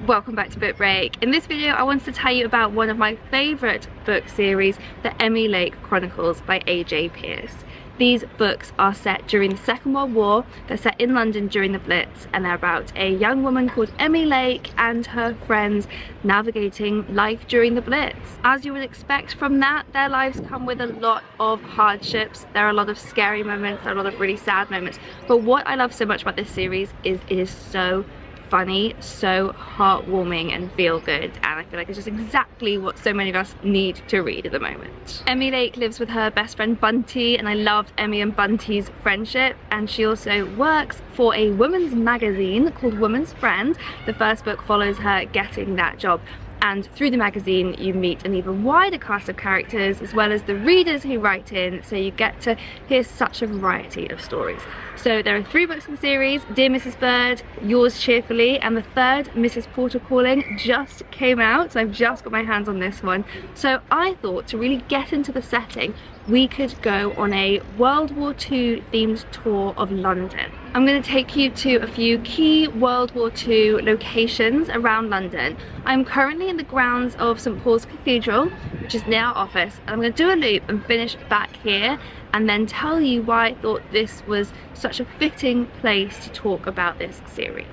Welcome back to Book Break. In this video I wanted to tell you about one of my favourite book series, the Emmy Lake Chronicles by Pearce. These books are set during the Second World War. They're set in London during the Blitz, and they're about a young woman called Emmy Lake and her friends navigating life during the Blitz. As you would expect from that, their lives come with a lot of hardships. There are a lot of scary moments, there are a lot of really sad moments, but what I love so much about this series is it is so funny, so heartwarming and feel good, and I feel like it's just exactly what so many of us need to read at the moment. Emmy Lake lives with her best friend Bunty, and I loved Emmy and Bunty's friendship, and she also works for a women's magazine called Woman's Friend. The first book follows her getting that job, and through the magazine you meet an even wider cast of characters as well as the readers who write in, so you get to hear such a variety of stories. So there are 3 books in the series: Dear Mrs. Bird, Yours Cheerfully, and the third, Mrs. Porterpool, just came out, so I've just got my hands on this one. So I thought to really get into the setting we could go on a World War II themed tour of London. I'm going to take you to a few key World War II locations around London. I'm currently in the grounds of St Paul's Cathedral, which is near our office, and I'm going to do a loop and finish back here and then tell you why I thought this was such a fitting place to talk about this series.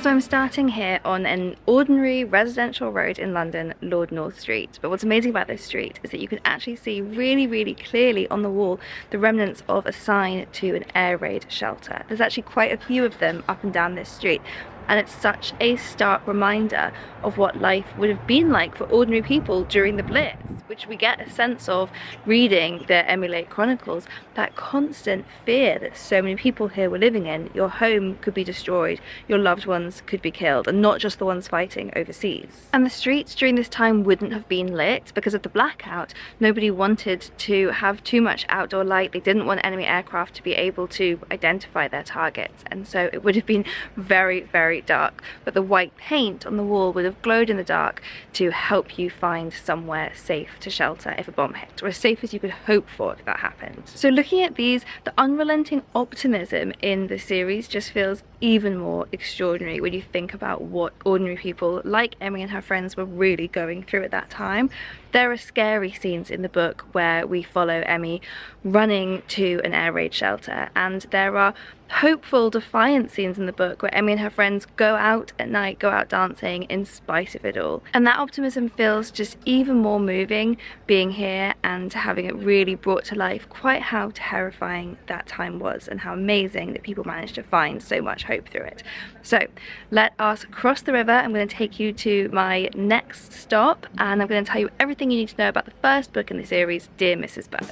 So I'm starting here on an ordinary residential road in London, Lord North Street. But what's amazing about this street is that you can actually see really clearly on the wall the remnants of a sign to an air raid shelter. There's actually quite a few of them up and down this street, and it's such a stark reminder of what life would have been like for ordinary people during the Blitz, which we get a sense of reading the Emmy Lake Chronicles, that constant fear that so many people here were living in. Your home could be destroyed, your loved ones could be killed, and not just the ones fighting overseas. And the streets during this time wouldn't have been lit because of the blackout. Nobody wanted to have too much outdoor light. They didn't want enemy aircraft to be able to identify their targets, and so it would have been very dark, but the white paint on the wall would have glowed in the dark to help you find somewhere safe to shelter if a bomb hit, or as safe as you could hope for if that happened. So looking at these, the unrelenting optimism in the series just feels even more extraordinary when you think about what ordinary people like Emmy and her friends were really going through at that time. There are scary scenes in the book where we follow Emmy running to an air raid shelter, and there are hopeful, defiant scenes in the book where Emmy and her friends go out at night, go out dancing in spite of it all. And that optimism feels just even more moving being here and having it really brought to life quite how terrifying that time was, and how amazing that people managed to find so much hope through it. So let us cross the river. I'm going to take you to my next stop, and I'm going to tell you everything you need to know about the first book in the series, Dear Mrs. Bird.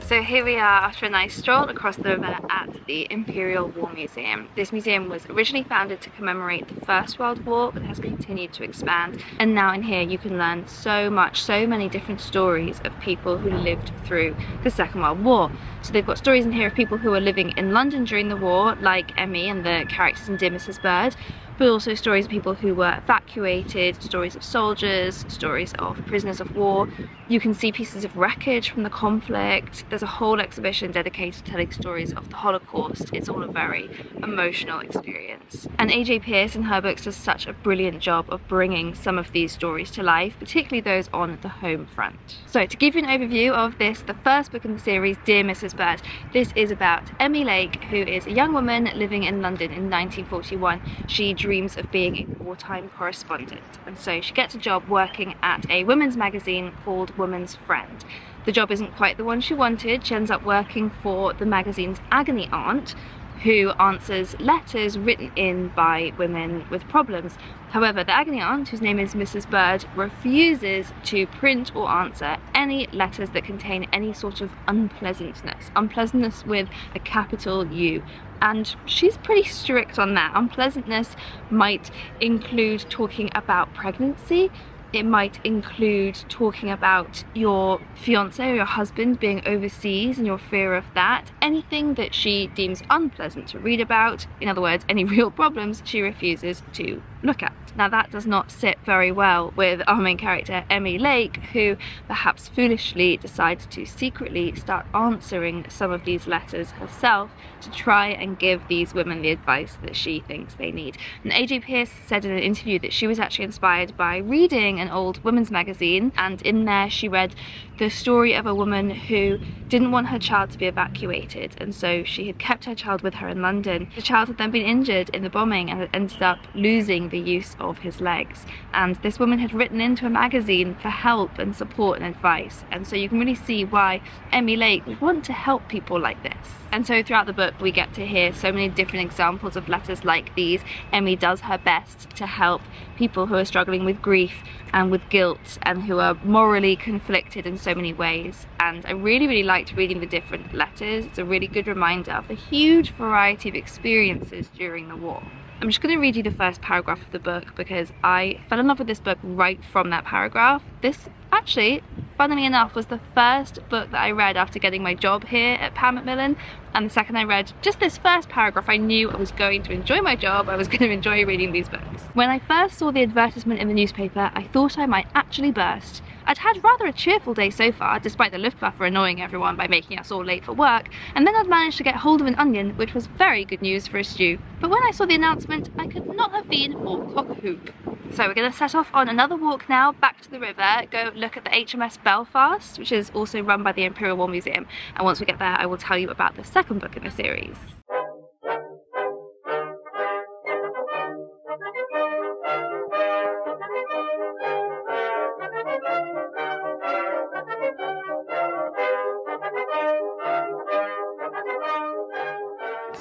So here we are after a nice stroll across the river at the Imperial War Museum. This museum was originally founded to commemorate the First World War, but has continued to expand. And now in here you can learn so many different stories of people who lived through the Second World War. So they've got stories in here of people who were living in London during the war, like Emmy and the characters in Dear Mrs. Bird, but also stories of people who were evacuated, stories of soldiers, stories of prisoners of war. You can see pieces of wreckage from the conflict. There's a whole exhibition dedicated to telling stories of the Holocaust. It's all a very emotional experience. And Pearce in her books does such a brilliant job of bringing some of these stories to life, particularly those on the home front. So to give you an overview of this, the first book in the series, Dear Mrs. Bird, this is about Emmy Lake, who is a young woman living in London in 1941. She dreams of being a wartime correspondent, and so she gets a job working at a women's magazine called Woman's Friend. The job isn't quite the one she wanted. She ends up working for the magazine's agony aunt, who answers letters written in by women with problems. However, the agony aunt, whose name is Mrs. Bird, refuses to print or answer any letters that contain any sort of unpleasantness with a capital U. And she's pretty strict on that. Unpleasantness might include talking about pregnancy, It might include talking about your fiance or your husband being overseas and your fear of that. Anything that she deems unpleasant to read about, in other words, any real problems, she refuses to look at. Now that does not sit very well with our main character Emmy Lake, who perhaps foolishly decides to secretly start answering some of these letters herself to try and give these women the advice that she thinks they need. And A.J. Pearce said in an interview that she was actually inspired by reading an old women's magazine, and in there she read the story of a woman who didn't want her child to be evacuated, and so she had kept her child with her in London. The child had then been injured in the bombing and had ended up losing the use of his legs, and this woman had written into a magazine for help and support and advice, and so you can really see why Emmy Lake would want to help people like this. And so throughout the book we get to hear so many different examples of letters like these. Emmy does her best to help people who are struggling with grief and with guilt and who are morally conflicted in so many ways, and I really liked reading the different letters. It's a really good reminder of the huge variety of experiences during the war. I'm just going to read you the first paragraph of the book because I fell in love with this book right from that paragraph. This actually, funnily enough, was the first book that I read after getting my job here at Macmillan, and the second I read just this first paragraph I knew I was going to enjoy my job, I was going to enjoy reading these books. When I first saw the advertisement in the newspaper, I thought I might actually burst. I'd had rather a cheerful day so far, despite the Luftwaffe annoying everyone by making us all late for work, and then I'd managed to get hold of an onion, which was very good news for a stew. But when I saw the announcement, I could not have been more cock-a-hoop. So we're going to set off on another walk now, back to the river, go look at the HMS Belfast, which is also run by the Imperial War Museum, and once we get there I will tell you about the second book in the series.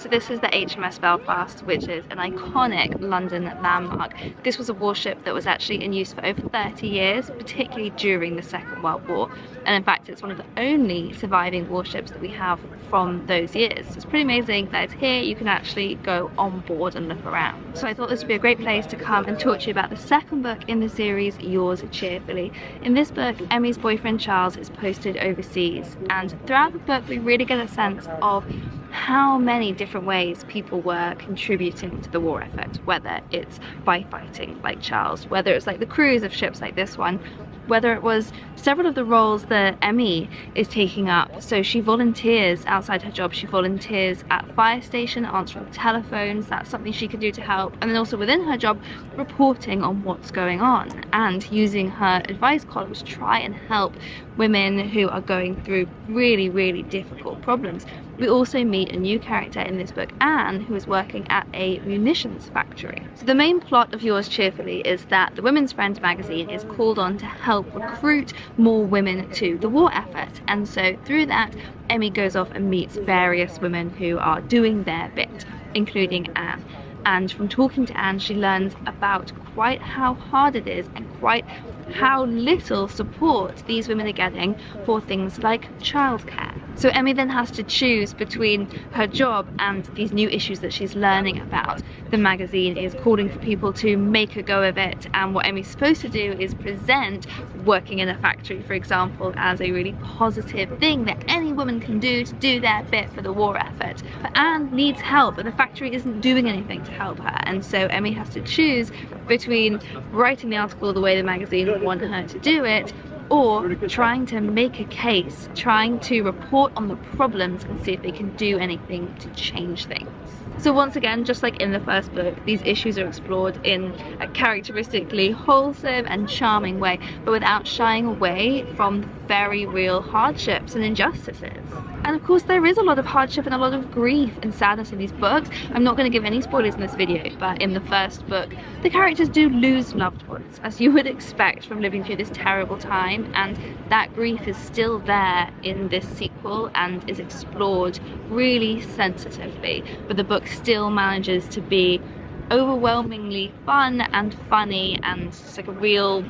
So this is the HMS Belfast, which is an iconic London landmark. This was a warship that was actually in use for over 30 years, particularly during the Second World War. And in fact, it's one of the only surviving warships that we have from those years. So it's pretty amazing that it's here. You can actually go on board and look around. So I thought this would be a great place to come and talk to you about the second book in the series, Yours Cheerfully. In this book, Emmy's boyfriend Charles is posted overseas, and throughout the book we really get a sense of how many different ways people were contributing to the war effort, whether it's by fighting like Charles, whether it's like the crews of ships like this one, whether it was several of the roles that Emmy is taking up. So she volunteers outside her job, she volunteers at fire station, answering telephones, that's something she could do to help, and then also within her job reporting on what's going on and using her advice columns to try and help women who are going through really difficult problems. We also meet a new character in this book, Anne, who is working at a munitions factory. So the main plot of Yours Cheerfully is that the Women's Friend magazine is called on to help recruit more women to the war effort, and so through that Emmy goes off and meets various women who are doing their bit, including Anne. And from talking to Anne, she learns about quite how hard it is and quite how little support these women are getting for things like childcare. So Emmy then has to choose between her job and these new issues that she's learning about. The magazine is calling for people to make a go of it, and what Emmy's supposed to do is present working in a factory, for example, as a really positive thing that any woman can do to do their bit for the war effort. But Anne needs help, and the factory isn't doing anything to help her, and so Emmy has to choose between writing the article the way the magazine want her to do it, or trying to make a case, trying to report on the problems and see if they can do anything to change things. So once again, just like in the first book, these issues are explored in a characteristically wholesome and charming way, but without shying away from the very real hardships and injustices. And of course there is a lot of hardship and a lot of grief and sadness in these books. I'm not going to give any spoilers in this video, but in the first book the characters do lose loved ones, as you would expect from living through this terrible time, and that grief is still there in this sequel and is explored really sensitively, but the book still manages to be overwhelmingly fun and funny and just like a real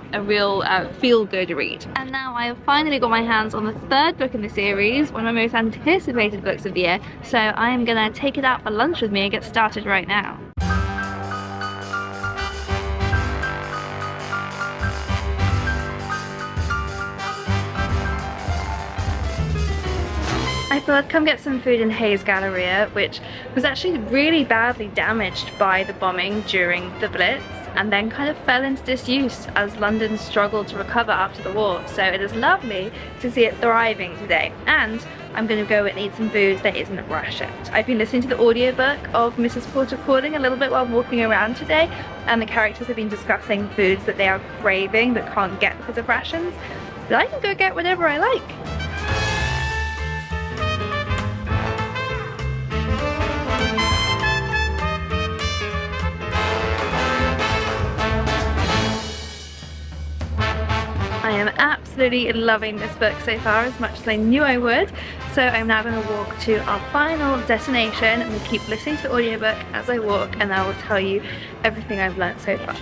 feel-good read. And now I have finally got my hands on the third book in the series, one of my most anticipated books of the year, so I am gonna take it out for lunch with me and get started right now. I thought I'd come get some food in Hayes Galleria, which was actually really badly damaged by the bombing during the Blitz and then kind of fell into disuse as London struggled to recover after the war. So it is lovely to see it thriving today. And I'm going to go and eat some food that isn't rationed. I've been listening to the audiobook of Mrs. Porterpool a little bit while walking around today, and the characters have been discussing foods that they are craving but can't get because of rations. But I can go get whatever I like. I am absolutely loving this book so far, as much as I knew I would. So I'm now going to walk to our final destination and we'll keep listening to the audiobook as I walk, and I will tell you everything I've learnt so far.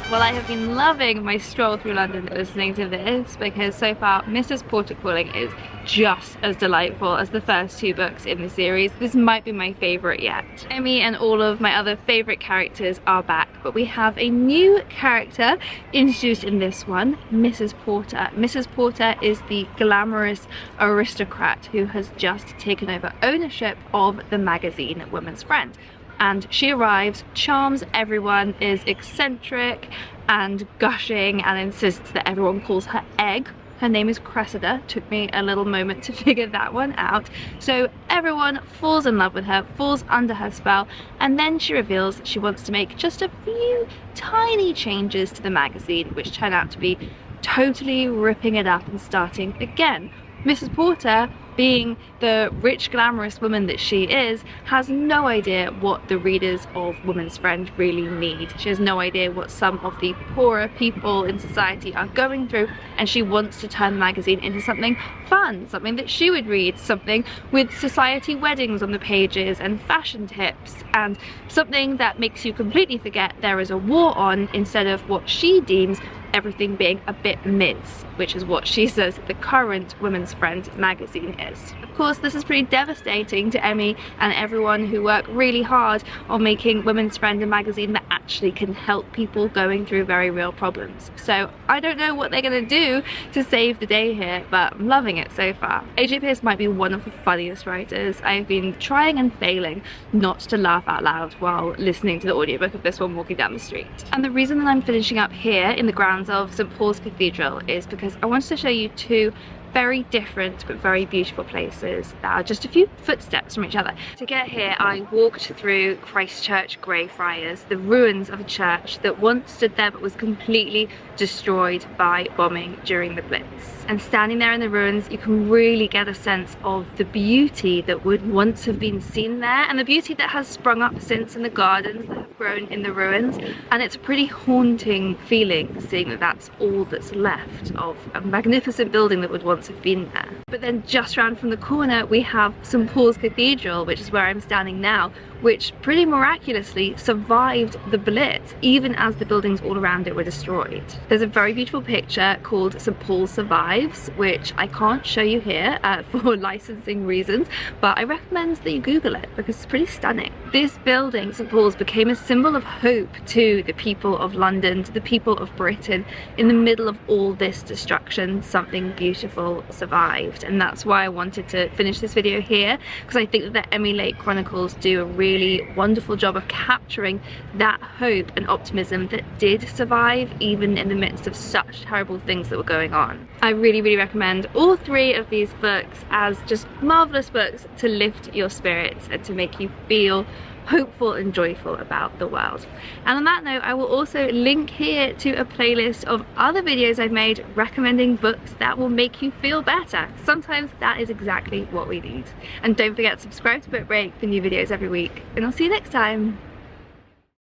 Well, I have been loving my stroll through London listening to this, because so far Mrs. Porterpool is just as delightful as the first two books in the series. This might be my favourite yet. Emmy and all of my other favourite characters are back, but we have a new character introduced in this one, Mrs. Porter. Mrs. Porter is the glamorous aristocrat who has just taken over ownership of the magazine Woman's Friend. And she arrives, charms everyone, is eccentric and gushing, and insists that everyone calls her Egg. Her name is Cressida. Took me a little moment to figure that one out. So everyone falls in love with her, falls under her spell, and then she reveals she wants to make just a few tiny changes to the magazine, which turn out to be totally ripping it up and starting again. Mrs. Porter, being the rich, glamorous woman that she is, has no idea what the readers of Woman's Friend really need. She has no idea what some of the poorer people in society are going through, and she wants to turn the magazine into something fun, something that she would read, something with society weddings on the pages and fashion tips, and something that makes you completely forget there is a war on, instead of what she deems everything being a bit mince, which is what she says the current Women's Friend magazine is. Of course, this is pretty devastating to Emmy and everyone who work really hard on making Women's Friend a magazine that actually can help people going through very real problems. So I don't know what they're going to do to save the day here, but I'm loving it so far. AJ Pearce might be one of the funniest writers. I've been trying and failing not to laugh out loud while listening to the audiobook of this one walking down the street. And the reason that I'm finishing up here in the grounds of St. Paul's Cathedral is because I wanted to show you two very different but very beautiful places that are just a few footsteps from each other. To get here, I walked through Christchurch Greyfriars, the ruins of a church that once stood there but was completely destroyed by bombing during the Blitz. And standing there in the ruins, you can really get a sense of the beauty that would once have been seen there, and the beauty that has sprung up since in the gardens that have grown in the ruins. And it's a pretty haunting feeling seeing that that's all that's left of a magnificent building that would once have been there. But then just round from the corner we have St. Paul's Cathedral, which is where I'm standing now, which pretty miraculously survived the Blitz even as the buildings all around it were destroyed. There's a very beautiful picture called St. Paul Survives, which I can't show you here for licensing reasons, but I recommend that you Google it because it's pretty stunning. This building, St. Paul's, became a symbol of hope to the people of London, to the people of Britain. In the middle of all this destruction, something beautiful survived, and that's why I wanted to finish this video here, because I think that the Emmy Lake Chronicles do a really wonderful job of capturing that hope and optimism that did survive even in the midst of such terrible things that were going on. I really recommend all three of these books as just marvellous books to lift your spirits and to make you feel hopeful and joyful about the world. And on that note, I will also link here to a playlist of other videos I've made recommending books that will make you feel better. Sometimes that is exactly what we need. And don't forget to subscribe to Book Break for new videos every week, and I'll see you next time.